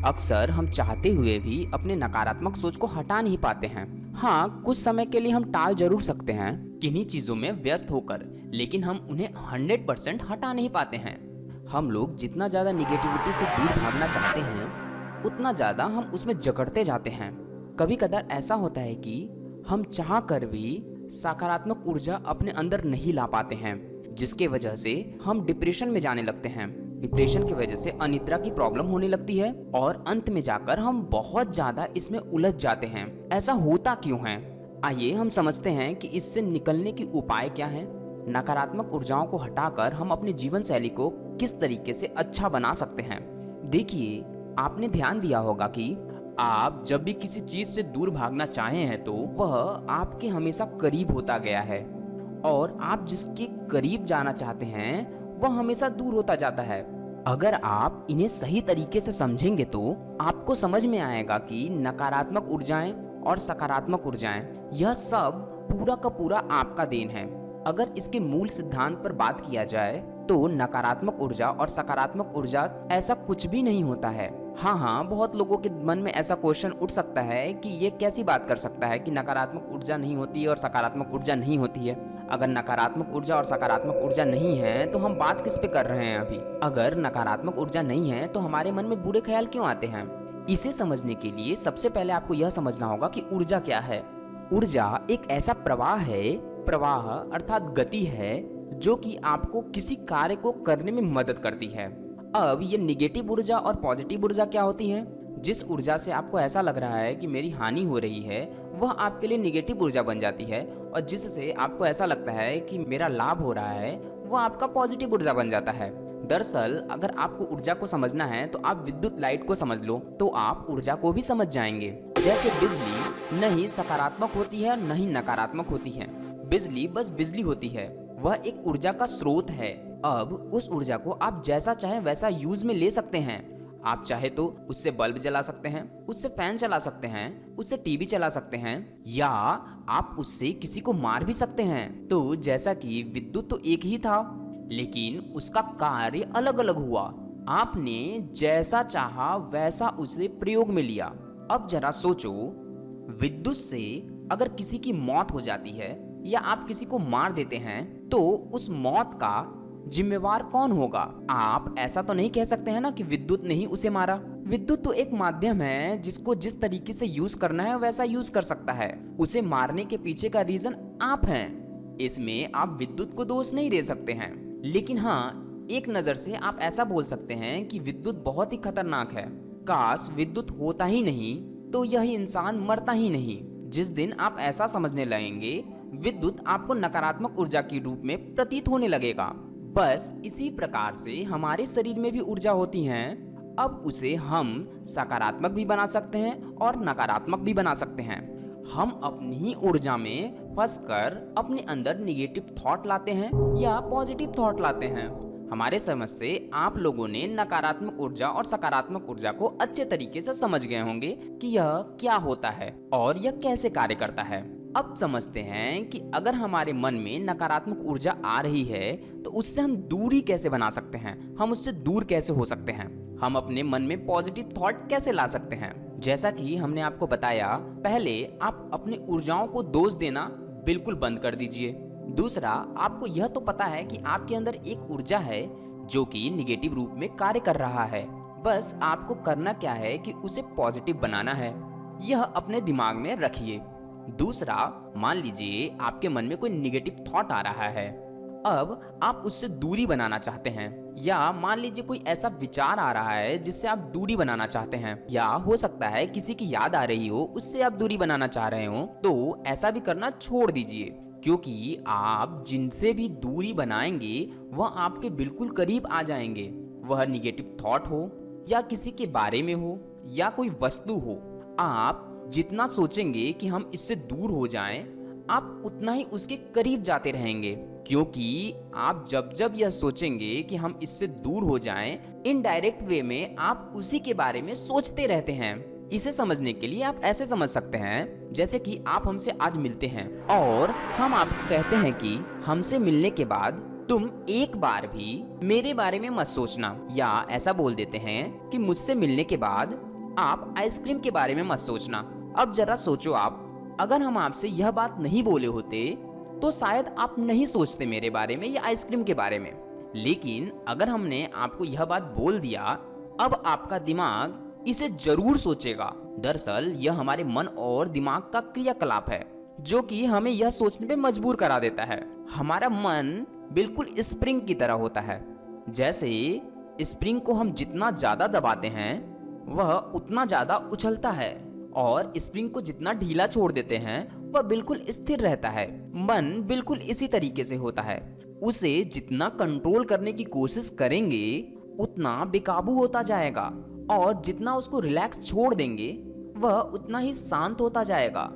अक्सर हम चाहते हुए भी अपने नकारात्मक सोच को हटा नहीं पाते हैं। हाँ, कुछ समय के लिए हम टाल जरूर सकते हैं किन्हीं चीजों में व्यस्त होकर, लेकिन हम उन्हें 100% हटा नहीं पाते हैं। हम लोग जितना ज्यादा निगेटिविटी से दूर भागना चाहते हैं, उतना ज्यादा हम उसमें जकड़ते जाते हैं। कभी कदार ऐसा होता है कि हम चाह कर भी सकारात्मक ऊर्जा अपने अंदर नहीं ला पाते हैं, जिसके वजह से हम डिप्रेशन में जाने लगते हैं। डिप्रेशन की वजह से अनिद्रा की प्रॉब्लम होने लगती है और अंत में जाकर हम बहुत ज्यादा इसमें उलझ जाते हैं। ऐसा होता क्यों है? आइए हम समझते हैं कि इससे निकलने की उपाय क्या है। नकारात्मक ऊर्जाओं को हटाकर हम अपनी जीवन शैली को किस तरीके से अच्छा बना सकते हैं। देखिए, आपने ध्यान दिया होगा कि आप जब भी किसी चीज से दूर भागना चाहे हैं तो वह आपके हमेशा करीब होता गया है, और आप जिसके करीब जाना चाहते हैं वह हमेशा दूर होता जाता है। अगर आप इन्हें सही तरीके से समझेंगे तो आपको समझ में आएगा कि नकारात्मक ऊर्जाएं और सकारात्मक ऊर्जाएं, यह सब पूरा का पूरा आपका देन है। अगर इसके मूल सिद्धांत पर बात किया जाए तो नकारात्मक ऊर्जा और सकारात्मक ऊर्जा ऐसा कुछ भी नहीं होता है। हाँ, बहुत लोगों के मन में ऐसा क्वेश्चन उठ सकता है कि ये कैसी बात कर सकता है कि नकारात्मक ऊर्जा नहीं होती है और सकारात्मक ऊर्जा नहीं होती है। अगर नकारात्मक ऊर्जा और सकारात्मक ऊर्जा नहीं है तो हम बात किस पे कर रहे हैं अभी? अगर नकारात्मक ऊर्जा नहीं है तो हमारे मन में बुरे ख्याल क्यों आते हैं? इसे समझने के लिए सबसे पहले आपको यह समझना होगा कि ऊर्जा क्या है। ऊर्जा एक ऐसा प्रवाह है, प्रवाह अर्थात गति है, जो कि आपको किसी कार्य को करने में मदद करती है। अब ये निगेटिव ऊर्जा और पॉजिटिव ऊर्जा क्या होती है? जिस ऊर्जा से आपको ऐसा लग रहा है कि मेरी हानि हो रही है, वह आपके लिए निगेटिव ऊर्जा बन जाती है, और जिससे आपको ऐसा लगता है कि मेरा लाभ हो रहा है, वह आपका पॉजिटिव ऊर्जा बन जाता है। दरअसल अगर आपको ऊर्जा को समझना है तो आप विद्युत लाइट को समझ लो, तो आप ऊर्जा को भी समझ जाएंगे। जैसे बिजली न ही सकारात्मक होती है न ही नकारात्मक होती है। बिजली बस बिजली होती है, वह एक ऊर्जा का स्रोत है। अब उस ऊर्जा को आप जैसा चाहे वैसा यूज में ले सकते हैं। आप चाहे तो उससे बल्ब जला सकते हैं, उससे फैन चला सकते हैं, उससे टीवी चला सकते हैं, या आप उससे किसी को मार भी सकते हैं। तो जैसा कि विद्युत तो एक ही था, लेकिन उसका कार्य अलग अलग हुआ। आपने जैसा चाहा वैसा उसे प्रयोग में लिया। अब जरा सोचो, विद्युत से अगर किसी की मौत हो जाती है या आप किसी को मार देते हैं, तो उस मौत का जिम्मेवार कौन होगा? आप ऐसा तो नहीं कह सकते हैं ना कि विद्युत ने ही उसे मारा। विद्युत तो एक माध्यम है जिसको जिस तरीके से यूज करना है वैसा यूज कर सकता है। उसे मारने के पीछे का रीजन आप हैं। इसमें आप विद्युत को दोष नहीं दे सकते हैं। लेकिन हाँ, एक नजर से आप ऐसा बोल सकते हैं कि विद्युत बहुत ही खतरनाक है। काश विद्युत होता ही नहीं तो यह इंसान मरता ही नहीं। जिस दिन आप ऐसा समझने लगेंगे, विद्युत आपको नकारात्मक ऊर्जा के रूप में प्रतीत होने लगेगा। बस इसी प्रकार से हमारे शरीर में भी ऊर्जा होती है। अब उसे हम सकारात्मक भी बना सकते हैं और नकारात्मक भी बना सकते हैं। हम अपनी ही ऊर्जा में फंसकर अपने अंदर निगेटिव थॉट लाते हैं या पॉजिटिव थॉट लाते हैं। हमारे समझ से आप लोगों ने नकारात्मक ऊर्जा और सकारात्मक ऊर्जा को अच्छे तरीके से समझ गए होंगे कि यह क्या होता है और यह कैसे कार्य करता है। अब समझते हैं कि अगर हमारे मन में नकारात्मक ऊर्जा आ रही है तो उससे हम दूरी कैसे बना सकते हैं, हम उससे दूर कैसे हो सकते हैं, हम अपने मन में पॉजिटिव थॉट कैसे ला सकते हैं। जैसा कि हमने आपको बताया, पहले आप अपनी ऊर्जाओं को दोष देना बिल्कुल बंद कर दीजिए। दूसरा, आपको यह तो पता है कि आपके अंदर एक ऊर्जा है जो कि निगेटिव रूप में कार्य कर रहा है। बस आपको करना क्या है कि उसे पॉजिटिव बनाना है। यह अपने दिमाग में रखिए। दूसरा, मान लीजिए आपके मन में कोई निगेटिव थॉट आ रहा है, अब आप उससे दूरी बनाना चाहते हैं, या मान लीजिए कोई ऐसा विचार आ रहा है जिससे आप दूरी बनाना चाहते हैं, या हो सकता है किसी की याद आ रही हो, उससे आप दूरी बनाना चाह रहे हो, तो ऐसा भी करना छोड़ दीजिए। क्योंकि आप जिनसे भी दूरी बनाएंगे वह आपके बिल्कुल करीब आ जाएंगे। वह निगेटिव थॉट हो या किसी के बारे में हो या कोई वस्तु हो, आप जितना सोचेंगे कि हम इससे दूर हो जाएं, आप उतना ही उसके करीब जाते रहेंगे। क्योंकि आप जब जब यह सोचेंगे कि हम इससे दूर हो जाएं, इनडायरेक्ट वे में आप उसी के बारे में सोचते रहते हैं। इसे समझने के लिए आप ऐसे समझ सकते हैं, जैसे कि आप हमसे आज मिलते हैं और हम आपको कहते हैं कि हमसे मिलने के बाद तुम एक बार भी मेरे बारे में मत सोचना, या ऐसा बोल देते हैं कि मुझसे मिलने के बाद आप आइसक्रीम के बारे में मत सोचना। अब जरा सोचो आप, अगर हम आपसे यह बात नहीं बोले होते तो शायद आप नहीं सोचते मेरे बारे में या आइसक्रीम के बारे में। लेकिन अगर हमने आपको यह बात बोल दिया, अब आपका दिमाग इसे जरूर सोचेगा। दरअसल यह हमारे मन और दिमाग का क्रियाकलाप है जो कि हमें यह सोचने पे मजबूर करा देता है। हमारा मन बिल्कुल स्प्रिंग की तरह होता है। जैसे स्प्रिंग को हम जितना ज्यादा दबाते हैं वह उतना ज्यादा उछलता है, और स्प्रिंग को जितना ढीला छोड़ देते हैं वह बिल्कुल स्थिर रहता है। मन बिल्कुल इसी तरीके से होता है। उसे जितना कंट्रोल करने की कोशिश करेंगे उतना बेकाबू होता जाएगा, और जितना उसको रिलैक्स छोड़ देंगे वह उतना ही शांत होता जाएगा।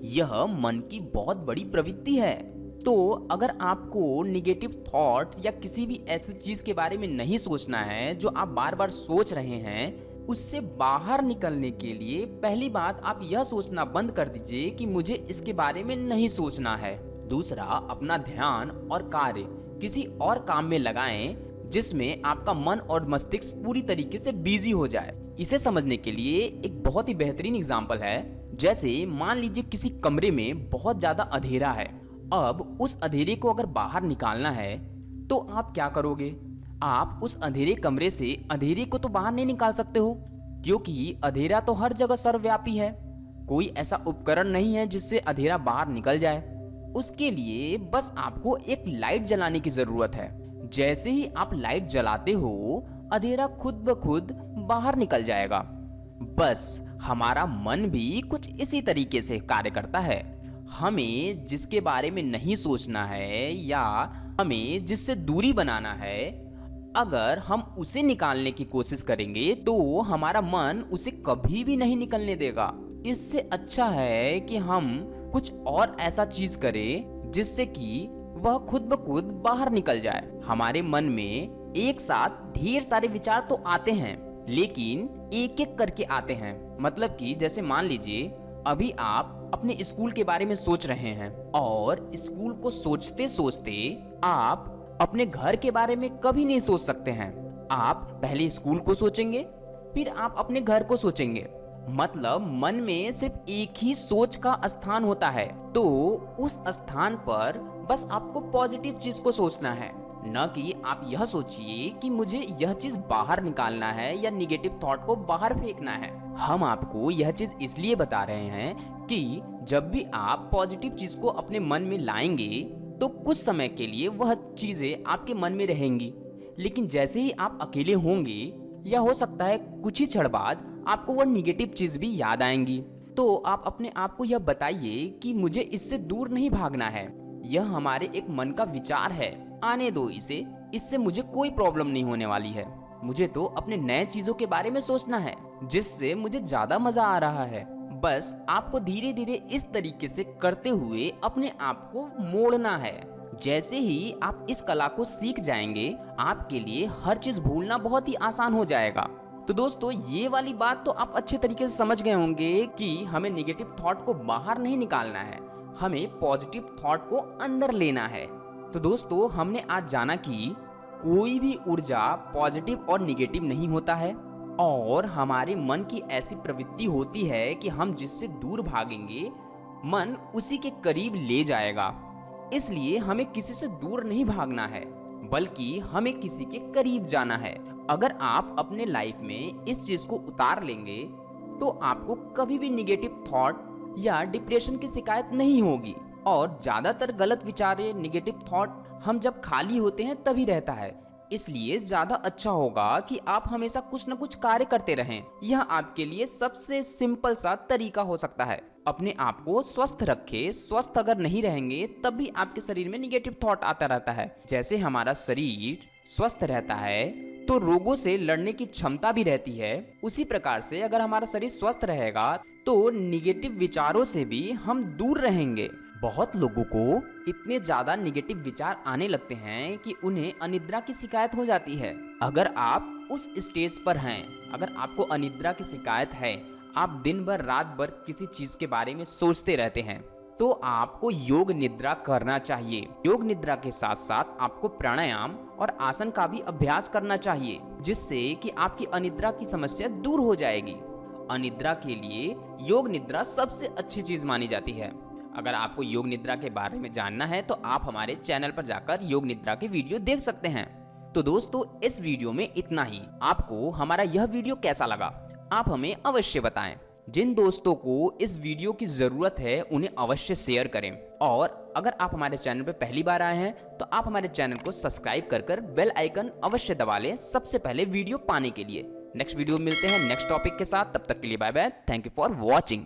यह मन की बहुत बड़ी प्रवृत्ति है। तो अगर आपको निगेटिव थॉट्स या किसी भी ऐसी चीज के बारे में नहीं सोचना है जो आप बार बार सोच रहे हैं, उससे बाहर निकलने के लिए पहली बात आप यह सोचना बंद कर दीजिए कि मुझे इसके बारे में नहीं सोचना है। दूसरा, अपना ध्यान और कार्य किसी और काम में लगाएं जिसमें आपका मन और मस्तिष्क पूरी तरीके से बिजी हो जाए। इसे समझने के लिए एक बहुत ही बेहतरीन एग्जाम्पल है। जैसे मान लीजिए किसी कमरे में बहुत ज्यादा अंधेरा है। अब उस अंधेरे को अगर बाहर निकालना है तो आप क्या करोगे? आप उस अंधेरे कमरे से अंधेरे को तो बाहर नहीं निकाल सकते हो, क्योंकि अंधेरा तो हर जगह सर्वव्यापी है। कोई ऐसा उपकरण नहीं है जिससे अंधेरा बाहर निकल जाए। उसके लिए बस आपको एक लाइट जलाने की जरूरत है। जैसे ही आप लाइट जलाते हो अंधेरा खुद ब खुद बाहर निकल जाएगा। बस हमारा मन भी कुछ इसी तरीके से कार्य करता है। हमें जिसके बारे में नहीं सोचना है या हमें जिससे दूरी बनाना है, अगर हम उसे निकालने की कोशिश करेंगे तो हमारा मन उसे कभी भी नहीं निकलने देगा। इससे अच्छा है कि हम कुछ और ऐसा चीज करें जिससे कि वह खुद ब खुद बाहर निकल जाए। हमारे मन में एक साथ ढेर सारे विचार तो आते हैं, लेकिन एक एक करके आते हैं। मतलब कि जैसे मान लीजिए अभी आप अपने स्कूल के बारे में सोच रहे हैं, और स्कूल को सोचते सोचते आप अपने घर के बारे में कभी नहीं सोच सकते हैं। आप पहले स्कूल को सोचेंगे, फिर आप अपने घर को सोचेंगे। मतलब मन में सिर्फ एक ही सोच का स्थान होता है। तो उस स्थान पर बस आपको पॉजिटिव चीज को सोचना है, न कि आप यह सोचिए कि मुझे यह चीज बाहर निकालना है या निगेटिव थॉट को बाहर फेंकना है। हम आपको यह चीज इसलिए बता रहे हैं कि जब भी आप पॉजिटिव चीज को अपने मन में लाएंगे तो कुछ समय के लिए वह चीजें आपके मन में रहेंगी, लेकिन जैसे ही आप अकेले होंगे या हो सकता है कुछ ही क्षण बाद आपको वह निगेटिव चीज भी याद आएंगी। तो आप अपने आप को यह बताइए कि मुझे इससे दूर नहीं भागना है। यह हमारे एक मन का विचार है, आने दो इसे, इससे मुझे कोई प्रॉब्लम नहीं होने वाली है। मुझे तो अपने नए चीजों के बारे में सोचना है जिससे मुझे ज्यादा मजा आ रहा है। बस आपको धीरे धीरे इस तरीके से करते हुए अपने आप को मोड़ना है। जैसे ही आप इस कला को सीख जाएंगे, आपके लिए हर चीज भूलना बहुत ही आसान हो जाएगा। तो दोस्तों, ये वाली बात तो आप अच्छे तरीके से समझ गए होंगे कि हमें निगेटिव थॉट को बाहर नहीं निकालना है, हमें पॉजिटिव थॉट को अंदर लेना है। तो दोस्तों, हमने आज जाना कि कोई भी ऊर्जा पॉजिटिव और निगेटिव नहीं होता है, और हमारे मन की ऐसी प्रवृत्ति होती है कि हम जिससे दूर भागेंगे मन उसी के करीब ले जाएगा। इसलिए हमें किसी से दूर नहीं भागना है, बल्कि हमें किसी के करीब जाना है। अगर आप अपने लाइफ में इस चीज को उतार लेंगे तो आपको कभी भी निगेटिव थॉट या डिप्रेशन की शिकायत नहीं होगी। और ज्यादातर गलत विचारें, निगेटिव थॉट हम जब खाली होते हैं तभी रहता है। इसलिए ज्यादा अच्छा होगा कि आप हमेशा कुछ न कुछ कार्य करते रहें। यह आपके लिए सबसे सिंपल सा तरीका हो सकता है। अपने आप को स्वस्थ रखें। स्वस्थ अगर नहीं रहेंगे तब भी आपके शरीर में निगेटिव थॉट आता रहता है। जैसे हमारा शरीर स्वस्थ रहता है तो रोगों से लड़ने की क्षमता भी रहती है, उसी प्रकार से अगर हमारा शरीर स्वस्थ रहेगा तो निगेटिव विचारों से भी हम दूर रहेंगे। बहुत लोगों को इतने ज्यादा निगेटिव विचार आने लगते हैं कि उन्हें अनिद्रा की शिकायत हो जाती है। अगर आप उस स्टेज पर हैं, अगर आपको अनिद्रा की शिकायत है, आप दिन भर रात भर किसी चीज के बारे में सोचते रहते हैं, तो आपको योग निद्रा करना चाहिए। योग निद्रा के साथ साथ आपको प्राणायाम और आसन का भी अभ्यास करना चाहिए, जिससे कि आपकी अनिद्रा की समस्या दूर हो जाएगी। अनिद्रा के लिए योग निद्रा सबसे अच्छी चीज मानी जाती है। अगर आपको योग निद्रा के बारे में जानना है तो आप हमारे चैनल पर जाकर योग निद्रा के वीडियो देख सकते हैं। तो दोस्तों, इस वीडियो में इतना ही। आपको हमारा यह वीडियो कैसा लगा आप हमें अवश्य बताएं। जिन दोस्तों को इस वीडियो की जरूरत है उन्हें अवश्य शेयर करें। और अगर आप हमारे चैनल पर पहली बार आए हैं तो आप हमारे चैनल को सब्सक्राइब कर बेल आइकन अवश्य दबा लें सबसे पहले वीडियो पाने के लिए। नेक्स्ट वीडियो में मिलते हैं नेक्स्ट टॉपिक के साथ। तब तक के लिए bye bye. Thank you for watching.